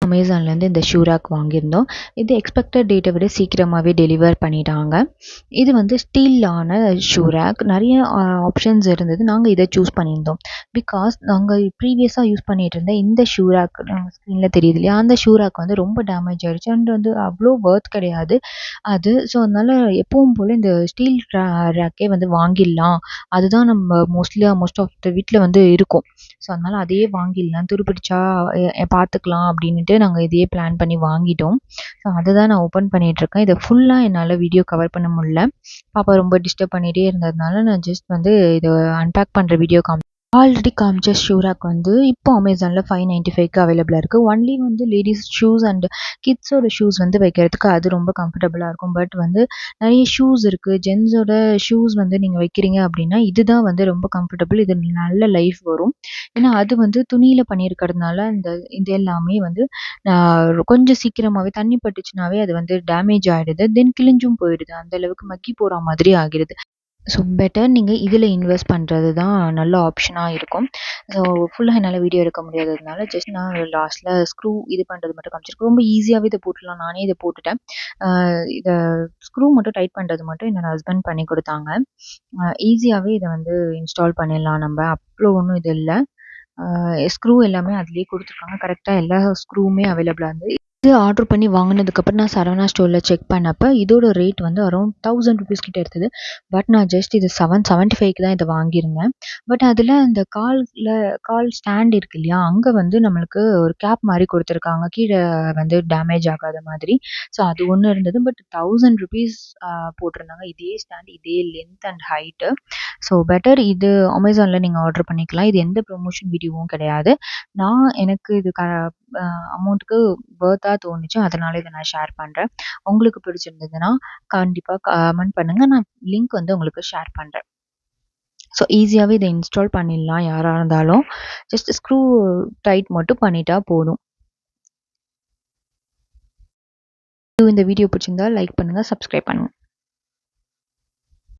அமேசான்லேருந்து இந்த shoe rack வாங்கியிருந்தோம். இது எக்ஸ்பெக்டட் டேட்டை விட சீக்கிரமாகவே டெலிவர் பண்ணிட்டாங்க. இது வந்து ஸ்டீலான ஷூ ரேக். நிறைய ஆப்ஷன்ஸ் இருந்தது. நாங்கள் இதை சூஸ் பண்ணியிருந்தோம். பிகாஸ் நாங்கள் ப்ரீவியஸாக யூஸ் பண்ணிகிட்டு இருந்த இந்த ஷூ ரேக் ஸ்க்ரீனில் தெரியுது இல்லையா, அந்த ஷூ ரேக் வந்து ரொம்ப டேமேஜ் ஆகிடுச்சு அண்ட் வந்து அவ்வளோ ஒர்த் கிடையாது அது. ஸோ அதனால் எப்பவும் போல் இந்த ஸ்டீல் ரேக்கே வந்து வாங்கிடலாம். அதுதான் நம்ம மோஸ்ட் ஆஃப் த வீட்டில் வந்து இருக்கும். ஸோ அதனால் அதையே வாங்கிடலாம், துருப்பிடிச்சா பார்த்துக்கலாம் அப்படின்ட்டு நாங்கள் இதையே பிளான் பண்ணி வாங்கிட்டோம். ஸோ அதை தான் நான் ஓப்பன் பண்ணிகிட்ருக்கேன். இதை ஃபுல்லாக என்னால் வீடியோ கவர் பண்ண முடியல. பாப்பா ரொம்ப டிஸ்டர்ப் பண்ணிகிட்டே இருந்ததுனால நான் ஜஸ்ட் வந்து இதை அன்பேக் பண்ணுற வீடியோ ஆல்ரெடி காமிச்ச ஷூ ரேக் வந்து இப்போ அமேசானில் 595க்கு அவைலபிளாக இருக்குது. ஒன்லி வந்து லேடிஸ் ஷூஸ் அண்ட் கிட்ஸோட ஷூஸ் வந்து வைக்கிறதுக்கு அது ரொம்ப கம்ஃபர்டபுளாக இருக்கும். பட் வந்து நிறைய ஷூஸ் இருக்குது. ஜென்ஸோட ஷூஸ் வந்து நீங்கள் வைக்கிறீங்க அப்படின்னா இதுதான் வந்து ரொம்ப கம்ஃபர்டபுள். இது நல்ல லைஃப் வரும். ஏன்னா அது வந்து துணியில் பண்ணியிருக்கிறதுனால இது எல்லாமே வந்து கொஞ்சம் சீக்கிரமாகவே தண்ணி பட்டுச்சுனாவே அது வந்து டேமேஜ் ஆகிடுது. தென் கிழிஞ்சும் போயிடுது. அந்தளவுக்கு மக்கி போகிற மாதிரி ஆகிடுது. ஸோ பெட்டர் நீங்கள் இதில் இன்வெஸ்ட் பண்ணுறது தான் நல்ல ஆப்ஷனாக இருக்கும். ஸோ ஃபுல்லாக என்னால் வீடியோ எடுக்க முடியாததுனால ஜஸ்ட் நான் லாஸ்ட்டில் ஸ்க்ரூ இது பண்ணுறது மட்டும் காமிச்சிருக்கேன். ரொம்ப ஈஸியாகவே இதை போட்டுடலாம். நானே இதை போட்டுட்டேன். இதை ஸ்க்ரூ மட்டும் டைட் பண்ணுறது மட்டும் என்னோடய ஹஸ்பண்ட் பண்ணி கொடுத்தாங்க. ஈஸியாகவே இதை வந்து இன்ஸ்டால் பண்ணிடலாம். நம்ம அவ்வளோ ஒன்றும் இது இல்லை. ஸ்க்ரூ எல்லாமே அதிலே கொடுத்துருக்காங்க. கரெக்டாக எல்லா ஸ்க்ரூவுமே அவைலபிளாக இருந்து இது ஆர்டர் பண்ணி வாங்கினதுக்கப்புறம் நான் சரவணா ஸ்டோரில் செக் பண்ணப்போ இதோட ரேட் வந்து அரௌண்ட் 1000 ருபீஸ் கிட்ட எடுத்தது. பட் நான் ஜஸ்ட் இது 775க்கு தான் இதை வாங்கியிருந்தேன். பட் அதில் அந்த கால் ஸ்டாண்ட் இருக்கு இல்லையா, அங்கே வந்து நம்மளுக்கு ஒரு கேப் மாதிரி கொடுத்துருக்காங்க, கீழே வந்து டேமேஜ் ஆகாத மாதிரி. ஸோ அது ஒன்று இருந்தது. பட் 1000 ருபீஸ் போட்டிருந்தாங்க. இதே ஸ்டாண்ட், இதே length and height. So better இது அமேசானில் நீங்கள் ஆர்டர் பண்ணிக்கலாம். இது எந்த ப்ரொமோஷன் வீடியோவும் கிடையாது. எனக்கு இது அமௌண்ட்டுக்கு வர்த்தாக தோணுச்சு, அதனால் இதை நான் ஷேர் பண்ணுறேன். உங்களுக்கு பிடிச்சிருந்ததுன்னா கண்டிப்பாக கமெண்ட் பண்ணுங்கள். நான் லிங்க் வந்து உங்களுக்கு ஷேர் பண்ணுறேன். ஸோ ஈஸியாகவே இதை இன்ஸ்டால் பண்ணிடலாம். யாராக இருந்தாலும் ஜஸ்ட் ஸ்க்ரூ டைட் மட்டும் பண்ணிட்டா போதும். இந்த வீடியோ பிடிச்சிருந்தா லைக் பண்ணுங்கள், சப்ஸ்கிரைப் பண்ணுங்கள்.